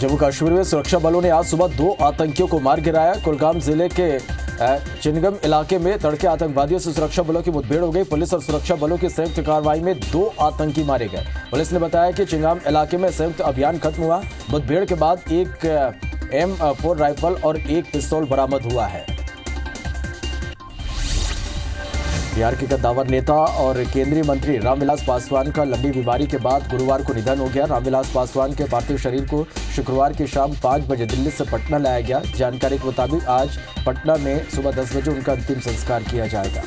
जम्मू कश्मीर में सुरक्षा बलों ने आज सुबह 2 आतंकियों को मार गिराया। कुलगाम जिले के चिनगम इलाके में तड़के आतंकवादियों से सुरक्षा बलों की मुठभेड़ हो गई। पुलिस और सुरक्षा बलों की संयुक्त कार्रवाई में 2 आतंकी मारे गए। पुलिस ने बताया कि चिंगाम इलाके में संयुक्त अभियान खत्म हुआ। मुठभेड़ के बाद एक M4 राइफल और एक पिस्तौल बरामद हुआ है। बिहार के कद्दावर नेता और केंद्रीय मंत्री रामविलास पासवान का लंबी बीमारी के बाद गुरुवार को निधन हो गया। रामविलास पासवान के पार्थिव शरीर को शुक्रवार की शाम 5 बजे दिल्ली से पटना लाया गया। जानकारी के मुताबिक आज पटना में सुबह 10 बजे उनका अंतिम संस्कार किया जाएगा।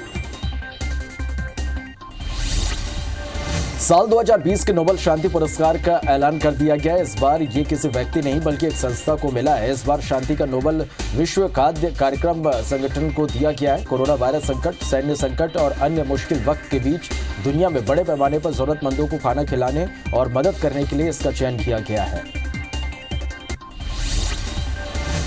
साल 2020 के नोबेल शांति पुरस्कार का ऐलान कर दिया गया है। इस बार ये किसी व्यक्ति नहीं बल्कि एक संस्था को मिला है। इस बार शांति का नोबेल विश्व खाद्य कार्यक्रम संगठन को दिया गया है। कोरोना वायरस संकट, सैन्य संकट और अन्य मुश्किल वक्त के बीच दुनिया में बड़े पैमाने पर जरूरतमंदों को खाना खिलाने और मदद करने के लिए इसका चयन किया गया है।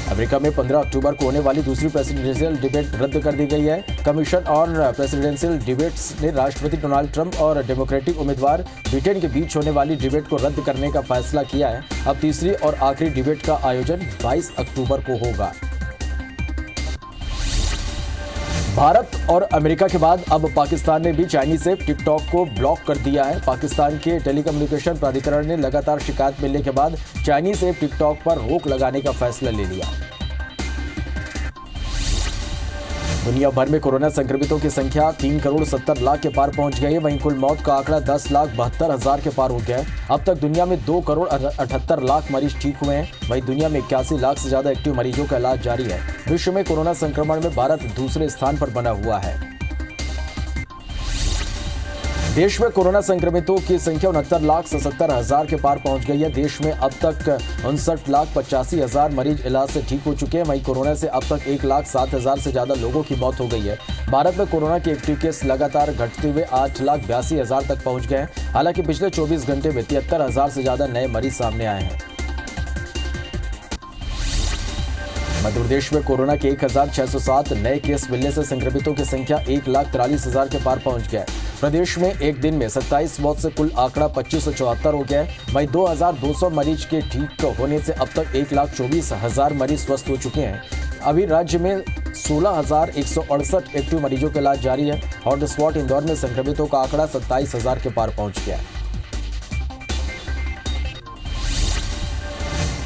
अमेरिका में 15 अक्टूबर को होने वाली दूसरी प्रेसिडेंशियल डिबेट रद्द कर दी गई है। कमीशन ऑन प्रेसिडेंशियल डिबेट्स ने राष्ट्रपति डोनाल्ड ट्रंप और डेमोक्रेटिक उम्मीदवार ब्रिटेन के बीच होने वाली डिबेट को रद्द करने का फैसला किया है। अब तीसरी और आखिरी डिबेट का आयोजन 22 अक्टूबर को होगा। भारत और अमेरिका के बाद अब पाकिस्तान ने भी चाइनीज से टिकटॉक को ब्लॉक कर दिया है। पाकिस्तान के टेलीकम्युनिकेशन प्राधिकरण ने लगातार शिकायत मिलने के बाद चाइनीज से टिकटॉक पर रोक लगाने का फैसला ले लिया। दुनिया भर में कोरोना संक्रमितों की संख्या 3 करोड़ 70 लाख के पार पहुंच गई है। वहीं कुल मौत का आंकड़ा 10 लाख 72 हजार के पार हो गया है। अब तक दुनिया में 2 करोड़ 78 लाख मरीज ठीक हुए हैं। वहीं दुनिया में 81 लाख से ज्यादा एक्टिव मरीजों का इलाज जारी है। विश्व में कोरोना संक्रमण में भारत दूसरे स्थान पर बना हुआ है। देश में कोरोना संक्रमितों की संख्या 69 लाख 77 हजार के पार पहुंच गई है। देश में अब तक 59 लाख 85 हजार मरीज इलाज से ठीक हो चुके हैं। वहीं कोरोना से अब तक 1 लाख 7 हजार से ज्यादा लोगों की मौत हो गई है। भारत में कोरोना के एक्टिव केस लगातार घटते हुए 8 लाख 82 हजार तक पहुंच गए हैं। हालांकि पिछले 24 घंटे में 73 हजार से ज्यादा नए मरीज सामने आए हैं। मध्य प्रदेश में कोरोना के 1607 नए केस मिलने से संक्रमितों की संख्या 1 लाख 43 हजार के पार पहुंच गया है। प्रदेश में एक दिन में 27 मौत से कुल आंकड़ा 2574 हो गया है। वहीं 2200 मरीज के ठीक होने से अब तक 1 लाख 24 हजार मरीज स्वस्थ हो चुके हैं। अभी राज्य में 16,168 एक्टिव मरीजों का इलाज जारी है। हॉटस्पॉट इंदौर में संक्रमितों का आंकड़ा 27 हजार के पार पहुंच गया है।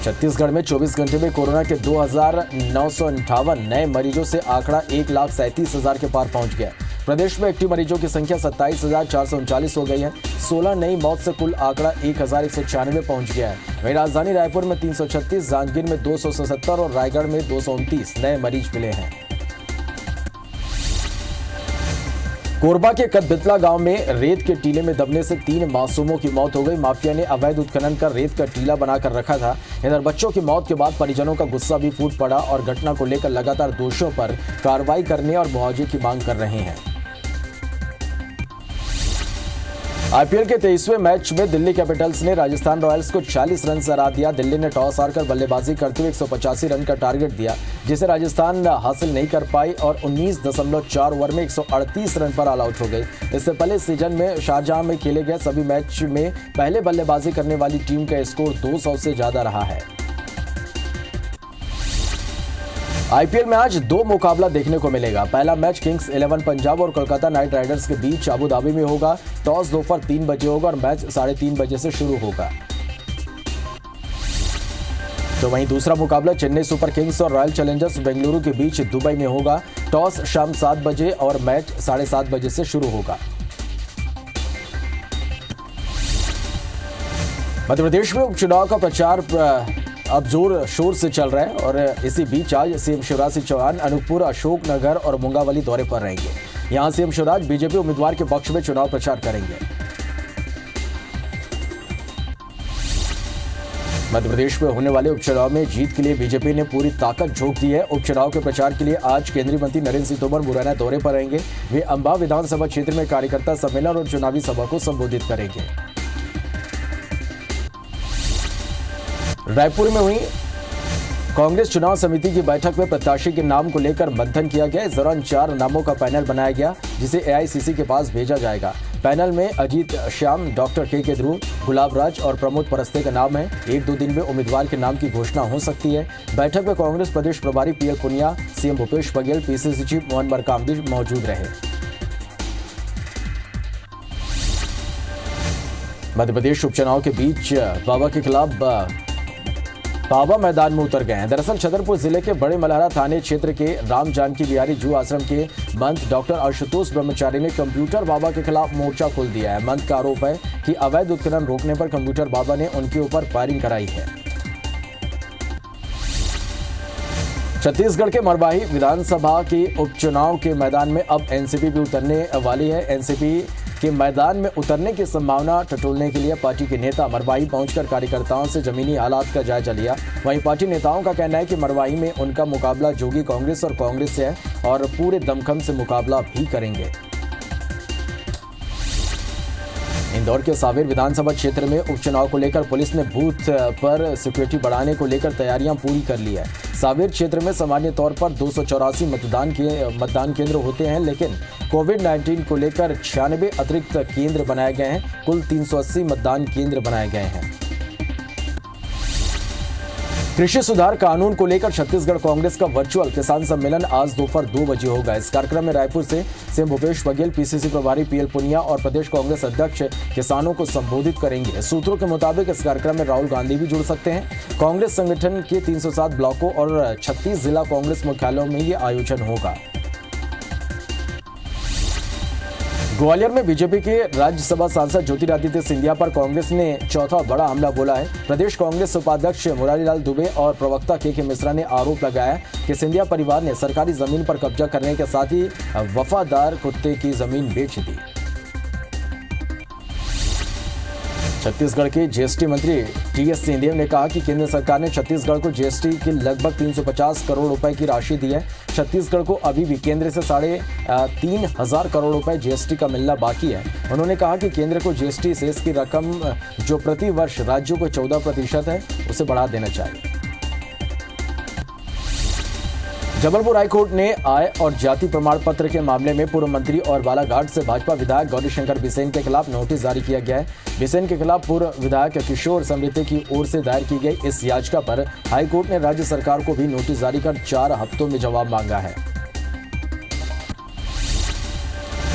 छत्तीसगढ़ में 24 घंटे में कोरोना के 2,958 नए मरीजों से आंकड़ा 1 लाख 37 हजार के पार पहुंच गया। प्रदेश में एक्टिव मरीजों की संख्या 27,439 हो गई है। 16 नई मौत से कुल आंकड़ा 1,196 पहुंच गया है। वहीं राजधानी रायपुर में 336, जांजगीर में 277 और रायगढ़ में 229 नए मरीज मिले हैं। कोरबा के कदबितला गांव में रेत के टीले में दबने से 3 मासूमों की मौत हो गई। माफिया ने अवैध उत्खनन कर रेत का टीला बनाकर रखा था। इधर बच्चों की मौत के बाद परिजनों का गुस्सा भी फूट पड़ा और घटना को लेकर लगातार दोषियों पर कार्रवाई करने और मुआवजे की मांग कर रहे हैं। आईपीएल के 23वें मैच में दिल्ली कैपिटल्स ने राजस्थान रॉयल्स को 40 रन से हरा दिया। दिल्ली ने टॉस हारकर बल्लेबाजी करते हुए 185 रन का टारगेट दिया, जिसे राजस्थान हासिल नहीं कर पाई और 19.4 ओवर में 138 रन पर ऑल आउट हो गई। इससे पहले सीजन में शारजाह में खेले गए सभी मैच में पहले बल्लेबाजी करने वाली टीम का स्कोर 200 से ज्यादा रहा है। आईपीएल में आज 2 मुकाबला देखने को मिलेगा। पहला मैच किंग्स 11 पंजाब और कोलकाता नाइट राइडर्स के बीच अबू धाबी में होगा। टॉस दोपहर 3 बजे होगा और मैच 3:30 बजे से शुरू होगा। तो वहीं दूसरा मुकाबला चेन्नई सुपर किंग्स और रॉयल चैलेंजर्स बेंगलुरु के बीच दुबई में होगा। टॉस शाम 7 बजे और मैच 7:30 बजे से शुरू होगा। मध्य प्रदेश में उपचुनाव का प्रचार अब जोर शोर से चल रहा है और इसी बीच आज सीएम शिवराज सिंह चौहान अनूपपुर, अशोकनगर और मुंगावली दौरे पर रहेंगे। यहां सीएम शिवराज बीजेपी उम्मीदवार के पक्ष में चुनाव प्रचार करेंगे। मध्य प्रदेश में होने वाले उपचुनाव में जीत के लिए बीजेपी ने पूरी ताकत झोंक दी है। उपचुनाव के प्रचार के लिए आज केंद्रीय मंत्री नरेंद्र सिंह तोमर मुरैना दौरे पर रहेंगे। वे अंबा विधानसभा क्षेत्र में कार्यकर्ता सम्मेलन और चुनावी सभा को संबोधित करेंगे। रायपुर में हुई कांग्रेस चुनाव समिति की बैठक में प्रत्याशी के नाम को लेकर मंथन किया गया। इस दौरान 4 नामों का पैनल बनाया गया, जिसे एआईसीसी के पास भेजा जाएगा। पैनल में अजीत श्याम, डॉक्टर के ध्रुव, गुलाब राज और प्रमोद परस्ते का नाम है। 1-2 दिन में उम्मीदवार के नाम की घोषणा हो सकती है। बैठक में कांग्रेस प्रदेश प्रभारी PL Punia, CM Bhupesh Baghel, PCC chief Mohan Markam भी मौजूद रहे। मध्य प्रदेश उपचुनाव के बीच बाबा के खिलाफ बाबा मैदान में उतर गए हैं। दरअसल छतरपुर जिले के बड़े मलहरा थाने क्षेत्र के राम जानकी बिहारी जू आश्रम के महंत डॉक्टर आशुतोष ब्रह्मचारी ने कंप्यूटर बाबा के खिलाफ मोर्चा खोल दिया है। महंत का आरोप है कि अवैध उत्खनन रोकने पर कंप्यूटर बाबा ने उनके ऊपर फायरिंग कराई है। छत्तीसगढ़ के मरवाही विधानसभा के उपचुनाव के मैदान में अब एनसीपी भी उतरने वाली है। एनसीपी के मैदान में उतरने की संभावना टटोलने के लिए पार्टी के नेता मरवाही पहुंचकर कार्यकर्ताओं से जमीनी हालात का जायजा लिया। वहीं पार्टी नेताओं का कहना है कि मरवाही में उनका मुकाबला जोगी कांग्रेस और कांग्रेस से है और पूरे दमखम से मुकाबला भी करेंगे। इंदौर के सावेर विधानसभा क्षेत्र में उपचुनाव को लेकर पुलिस ने बूथ पर सिक्योरिटी बढ़ाने को लेकर तैयारियां पूरी कर ली है। सावेर क्षेत्र में सामान्य तौर पर 284 मतदान केंद्र होते हैं, लेकिन कोविड-19 को लेकर 96 अतिरिक्त केंद्र बनाए गए हैं। कुल 380 मतदान केंद्र बनाए गए हैं। कृषि सुधार कानून को लेकर छत्तीसगढ़ कांग्रेस का वर्चुअल किसान सम्मेलन आज दोपहर 2 बजे होगा। इस कार्यक्रम में रायपुर से सीएम भूपेश बघेल, पीसीसी प्रभारी पीएल पुनिया और प्रदेश कांग्रेस अध्यक्ष किसानों को संबोधित करेंगे। सूत्रों के मुताबिक इस कार्यक्रम में राहुल गांधी भी जुड़ सकते हैं। कांग्रेस संगठन के 307 ब्लॉकों और 36 जिला कांग्रेस मुख्यालयों में ये आयोजन होगा। ग्वालियर में बीजेपी के राज्यसभा सांसद ज्योतिरादित्य सिंधिया पर कांग्रेस ने चौथा बड़ा हमला बोला है। प्रदेश कांग्रेस उपाध्यक्ष मुरारीलाल दुबे और प्रवक्ता के मिश्रा ने आरोप लगाया कि सिंधिया परिवार ने सरकारी जमीन पर कब्जा करने के साथ ही वफादार कुत्ते की जमीन बेच दी। छत्तीसगढ़ के जीएसटी मंत्री टीएस सिंहदेव ने कहा कि केंद्र सरकार ने छत्तीसगढ़ को जीएसटी की लगभग 350 करोड़ रुपए की राशि दी है। छत्तीसगढ़ को अभी भी केंद्र से 3,500 करोड़ रुपए जीएसटी का मिलना बाकी है। उन्होंने कहा कि केंद्र को जीएसटी सेस की रकम जो प्रति वर्ष राज्यों को 14% है, उसे बढ़ा देना चाहिए। जबलपुर हाईकोर्ट ने आय और जाति प्रमाण पत्र के मामले में पूर्व मंत्री और बालाघाट से भाजपा विधायक गौरीशंकर बिसेन के खिलाफ नोटिस जारी किया गया है। बिसेन के खिलाफ पूर्व विधायक किशोर समृद्धि की ओर से दायर की गई इस याचिका पर हाईकोर्ट ने राज्य सरकार को भी नोटिस जारी कर 4 हफ्तों में जवाब मांगा है।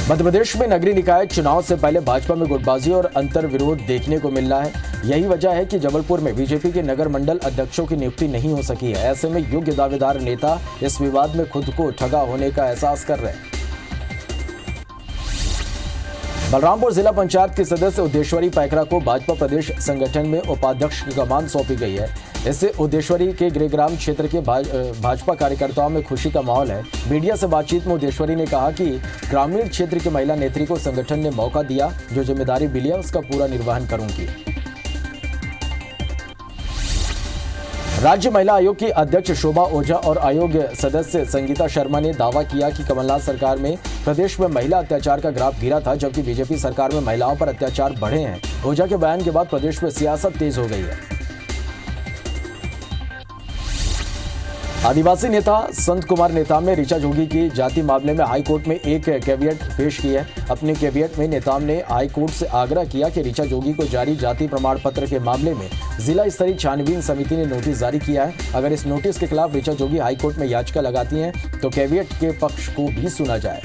मध्य प्रदेश में नगरीय निकाय चुनाव से पहले भाजपा में गुटबाजी और अंतर्विरोध देखने को मिल रहा है। यही वजह है कि जबलपुर में बीजेपी के नगर मंडल अध्यक्षों की नियुक्ति नहीं हो सकी है। ऐसे में योग्य दावेदार नेता इस विवाद में खुद को ठगा होने का एहसास कर रहे हैं। बलरामपुर जिला पंचायत के सदस्य उद्देश्वरी पैकरा को भाजपा प्रदेश संगठन में उपाध्यक्ष की कमान सौंपी गई है। इससे उद्देश्वरी के गृहग्राम क्षेत्र के भाजपा कार्यकर्ताओं में खुशी का माहौल है। मीडिया से बातचीत में उद्देश्वरी ने कहा कि ग्रामीण क्षेत्र की महिला नेत्री को संगठन ने मौका दिया, जो जिम्मेदारी मिली है उसका पूरा निर्वहन करूंगी। राज्य महिला आयोग की अध्यक्ष शोभा ओझा और आयोग सदस्य संगीता शर्मा ने दावा किया कि कमलनाथ सरकार में प्रदेश में महिला अत्याचार का ग्राफ गिरा था, जबकि बीजेपी सरकार में महिलाओं पर अत्याचार बढ़े हैं। ओझा के बयान के बाद प्रदेश में सियासत तेज हो गई है। आदिवासी नेता संत कुमार नेताम ने ऋचा जोगी की जाति मामले में हाईकोर्ट में एक कैविएट पेश की है। अपने कैविएट में नेताम ने हाईकोर्ट से आग्रह किया कि ऋचा जोगी को जारी जाति प्रमाण पत्र के मामले में जिला स्तरीय छानबीन समिति ने नोटिस जारी किया है। अगर इस नोटिस के खिलाफ ऋचा जोगी हाईकोर्ट में याचिका लगाती हैं तो कैविएट के पक्ष को भी सुना जाए।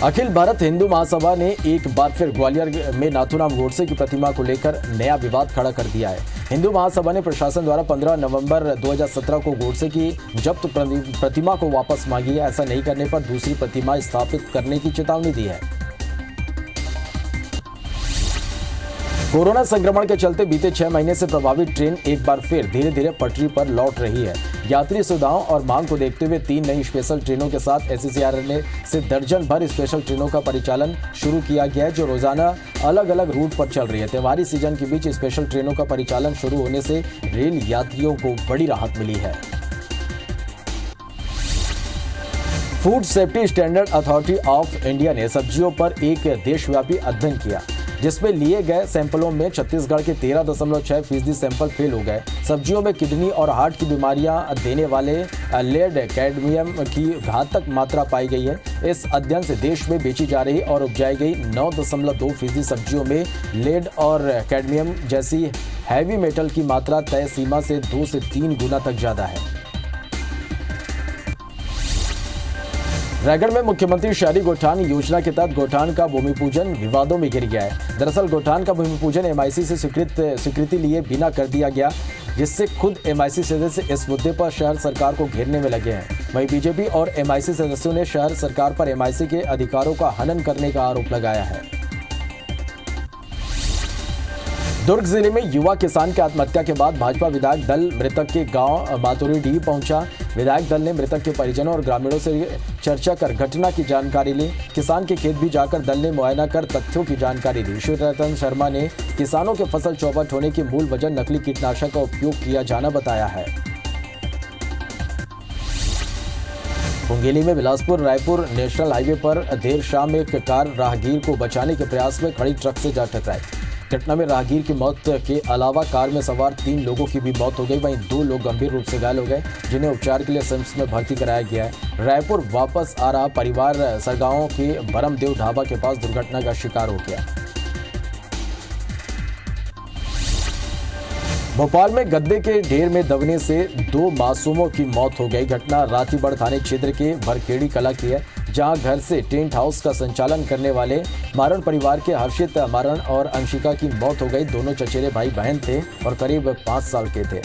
अखिल भारत हिंदू महासभा ने एक बार फिर ग्वालियर में नाथूराम गोडसे की प्रतिमा को लेकर नया विवाद खड़ा कर दिया है। हिंदू महासभा ने प्रशासन द्वारा 15 नवंबर 2017 को गोडसे की जब्त प्रतिमा को वापस मांगी है। ऐसा नहीं करने पर दूसरी प्रतिमा स्थापित करने की चेतावनी दी है। कोरोना संक्रमण के चलते बीते 6 महीने से प्रभावित ट्रेन एक बार फिर धीरे धीरे पटरी पर लौट रही है। यात्री सुविधाओं और मांग को देखते हुए 3 नई स्पेशल ट्रेनों के साथ एससीसीआर से दर्जन भर स्पेशल ट्रेनों का परिचालन शुरू किया गया है, जो रोजाना अलग अलग रूट पर चल रही है। त्योहारी सीजन के बीच स्पेशल ट्रेनों का परिचालन शुरू होने से रेल यात्रियों को बड़ी राहत मिली है। Food safety standard authority of India ने सब्जियों पर एक देशव्यापी अध्ययन किया। जिसमें लिए गए सैंपलों में छत्तीसगढ़ के 13.6% सैंपल फेल हो गए। सब्जियों में किडनी और हार्ट की बीमारियां देने वाले लेड कैडमियम की घातक मात्रा पाई गई है। इस अध्ययन से देश में बेची जा रही और उपजाई गई 9.2% सब्जियों में लेड और कैडमियम जैसी हैवी मेटल की मात्रा तय सीमा से 2 से 3 गुना तक ज्यादा है। रायगढ़ में मुख्यमंत्री शहरी गौठान योजना के तहत गौठान का भूमि पूजन विवादों में घिर गया है। दरअसल गौठान का भूमि पूजन एमआईसी से स्वीकृति लिए बिना कर दिया गया, जिससे खुद एमआईसी सदस्य इस मुद्दे पर शहर सरकार को घेरने में लगे हैं। वहीं बीजेपी और एमआईसी सदस्यों ने शहर सरकार पर एमआईसी के अधिकारों का हनन करने का आरोप लगाया है। दुर्ग जिले में युवा किसान की आत्महत्या के बाद भाजपा विधायक दल मृतक के गांव मातुरीडीह पहुंचा। विधायक दल ने मृतक के परिजनों और ग्रामीणों से चर्चा कर घटना की जानकारी ली। किसान के खेत भी जाकर दल ने मुआयना कर तथ्यों की जानकारी दी। शिवरतन शर्मा ने किसानों के फसल चौपट होने की मूल वजह नकली कीटनाशक का उपयोग किया जाना बताया है। मुंगेली में बिलासपुर रायपुर नेशनल हाईवे पर देर शाम एक कार राहगीर को बचाने के प्रयास में खड़ी ट्रक से जा टकराई। घटना में राहगीर की मौत के अलावा कार में सवार 3 लोगों की भी मौत हो गई। वहीं 2 लोग गंभीर रूप से घायल हो गए, जिन्हें उपचार के लिए सिम्स में भर्ती कराया गया है। रायपुर वापस आ रहा परिवार सरगांव के बरमदेव ढाबा के पास दुर्घटना का शिकार हो गया। भोपाल में गद्दे के ढेर में दबने से 2 मासूमों की मौत हो गई। घटना रातीबड़ थाने क्षेत्र के भरखेड़ी कला की है, जहां घर से टेंट हाउस का संचालन करने वाले मारण परिवार के हर्षित मारण और अंशिका की मौत हो गई। दोनों चचेरे भाई बहन थे और करीब 5 साल के थे।